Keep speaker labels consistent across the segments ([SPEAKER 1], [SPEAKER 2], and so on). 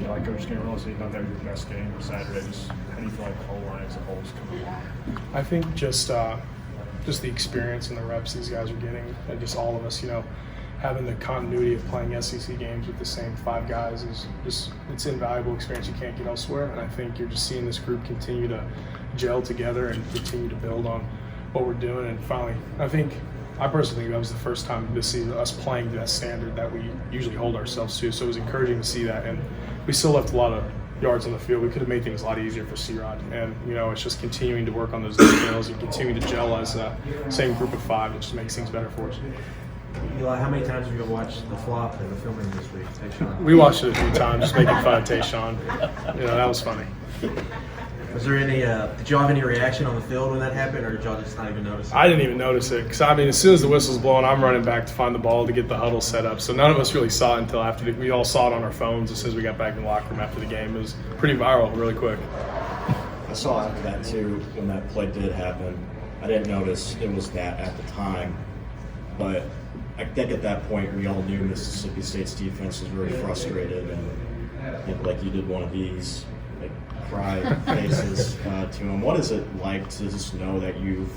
[SPEAKER 1] Eli Coach game, realizing you don't have your best game Saturday. Just how do you feel like the whole line as a whole is coming along?
[SPEAKER 2] I think just the experience and the reps these guys are getting, and just all of us, having the continuity of playing SEC games with the same 5 guys is just, it's invaluable experience you can't get elsewhere. And I think you're just seeing this group continue to gel together and continue to build on what we're doing. And finally, I personally think that was the first time this season us playing to that standard that we usually hold ourselves to. So it was encouraging to see that. And we still left a lot of yards on the field. We could have made things a lot easier for C-Rod. And, it's just continuing to work on those details and continuing to gel as a same group of 5. It just makes things better for us.
[SPEAKER 3] Eli, how many times have you watched the flop and the filming this week? Tayshawn?
[SPEAKER 2] We watched it a few times, just making fun of Tayshawn. That was funny.
[SPEAKER 3] Was there any, did y'all have any reaction on the field when that happened, or did y'all just not even notice it?
[SPEAKER 2] I didn't even notice it because, as soon as the whistle's blowing, I'm running back to find the ball to get the huddle set up. So none of us really saw it until after. We all saw it on our phones as soon as we got back in the locker room after the game. It was pretty viral really quick.
[SPEAKER 4] I saw after that, too, when that play did happen. I didn't notice it was that at the time, but I think at that point we all knew Mississippi State's defense was very frustrated, and like you did one of these cry faces to him. What is it like to just know that you've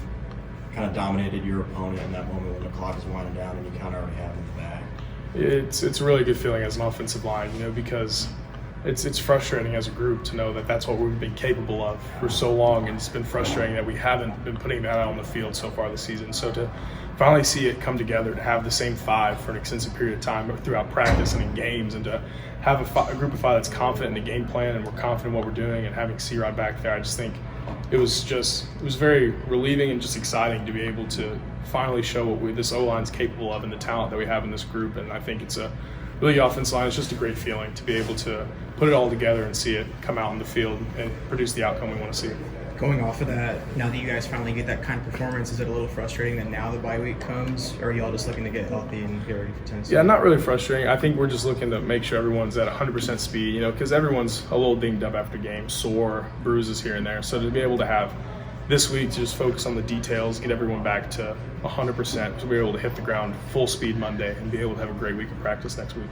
[SPEAKER 4] kind of dominated your opponent in that moment when the clock is winding down and you kind of already have him back?
[SPEAKER 2] It's a really good feeling as an offensive line, because it's frustrating as a group to know that that's what we've been capable of for so long, and it's been frustrating that we haven't been putting that out on the field so far this season. So to finally see it come together, to have the same 5 for an extensive period of time throughout practice and in games, and to have a group of 5 that's confident in the game plan and we're confident in what we're doing, and having C-Rod back there, I just think it was very relieving and just exciting to be able to finally show what this O-line's capable of and the talent that we have in this group. And I think it's a really offensive line. It's just a great feeling to be able to put it all together and see it come out in the field and produce the outcome we want to see.
[SPEAKER 5] Going off of that, now that you guys finally get that kind of performance, is it a little frustrating that now the bye week comes, or are you all just looking to get healthy and get ready for Tennessee?
[SPEAKER 2] Yeah, not really frustrating. I think we're just looking to make sure everyone's at 100% speed, because everyone's a little dinged up after games, sore, bruises here and there. So to be able to have this week to just focus on the details, get everyone back to 100%, to be able to hit the ground full speed Monday and be able to have a great week of practice next week.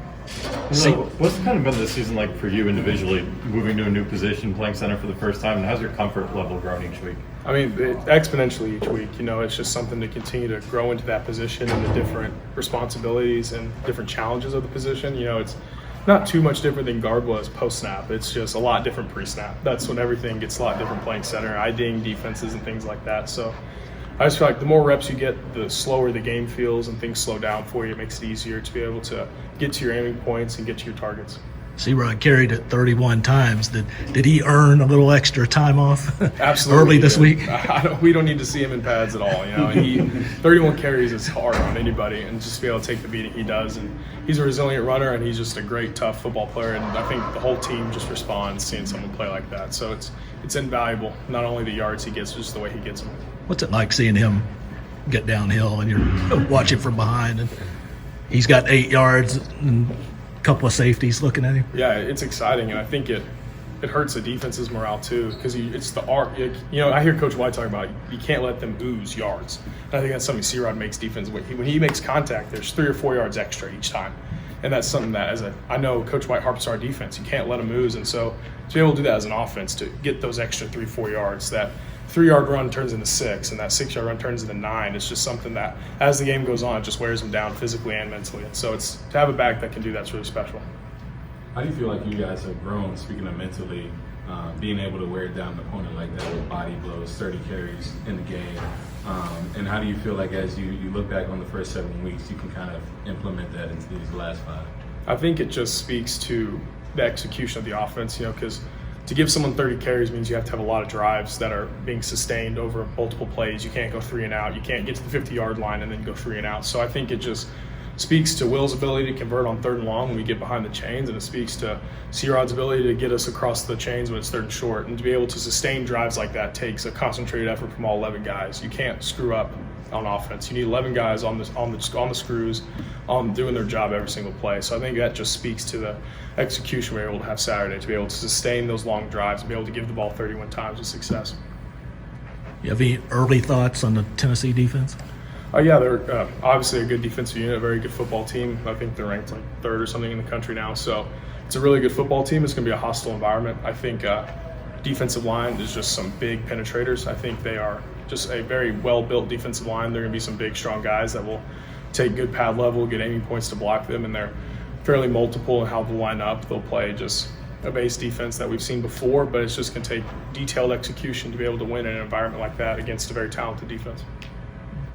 [SPEAKER 6] So, what's kind of been this season like for you individually, moving to a new position, playing center for the first time, and how's your comfort level grown each week?
[SPEAKER 2] Exponentially each week. It's just something to continue to grow into that position and the different responsibilities and different challenges of the position. It's not too much different than guard was post-snap. It's just a lot different pre-snap. That's when everything gets a lot different playing center, IDing defenses and things like that. So I just feel like the more reps you get, the slower the game feels and things slow down for you. It makes it easier to be able to get to your aiming points and get to your targets.
[SPEAKER 7] C-Rod carried it 31 times. Did he earn a little extra time off
[SPEAKER 2] Absolutely,
[SPEAKER 7] early this week?
[SPEAKER 2] We don't need to see him in pads at all. 31 carries is hard on anybody, and just to be able to take the beating he does. And he's a resilient runner, and he's just a great, tough football player. And I think the whole team just responds seeing someone play like that. So it's invaluable, not only the yards he gets, just the way he gets them.
[SPEAKER 7] What's it like seeing him get downhill and you're watching from behind, and he's got 8 yards and couple of safeties looking at him?
[SPEAKER 2] Yeah, it's exciting, and I think it hurts the defense's morale too, because it's the arc. I hear Coach White talking about you can't let them ooze yards. And I think that's something C-Rod makes defense with. When he makes contact, there's 3 or 4 yards extra each time, and that's something that I know Coach White harps our defense. You can't let them ooze, and so to be able to do that as an offense, to get those extra 3-4 yards, that 3-yard run turns into 6, and that 6-yard run turns into 9. It's just something that, as the game goes on, it just wears them down physically and mentally. And so to have a back that can do that's really special.
[SPEAKER 8] How do you feel like you guys have grown, speaking of mentally, being able to wear down an opponent like that with body blows, 30 carries in the game? And how do you feel like as you look back on the first 7 weeks, you can kind of implement that into these last 5?
[SPEAKER 2] I think it just speaks to the execution of the offense, because to give someone 30 carries means you have to have a lot of drives that are being sustained over multiple plays. You can't go 3 and out. You can't get to the 50-yard line and then go 3 and out. So I think it just speaks to Will's ability to convert on 3rd and long when we get behind the chains, and it speaks to C-Rod's ability to get us across the chains when it's 3rd and short. And to be able to sustain drives like that takes a concentrated effort from all 11 guys. You can't screw up on offense. You need 11 guys on the screws, doing their job every single play. So I think that just speaks to the execution we were able to have Saturday, to be able to sustain those long drives and be able to give the ball 31 times with success.
[SPEAKER 7] You have any early thoughts on the Tennessee defense?
[SPEAKER 2] Yeah, they're obviously a good defensive unit, a very good football team. I think they're ranked like 3rd or something in the country now. So it's a really good football team. It's going to be a hostile environment. I think defensive line is just some big penetrators. I think they are just a very well-built defensive line. They're going to be some big, strong guys that will take good pad level, get aiming points to block them, and they're fairly multiple in how they'll line up. They'll play just a base defense that we've seen before, but it's just going to take detailed execution to be able to win in an environment like that against a very talented defense.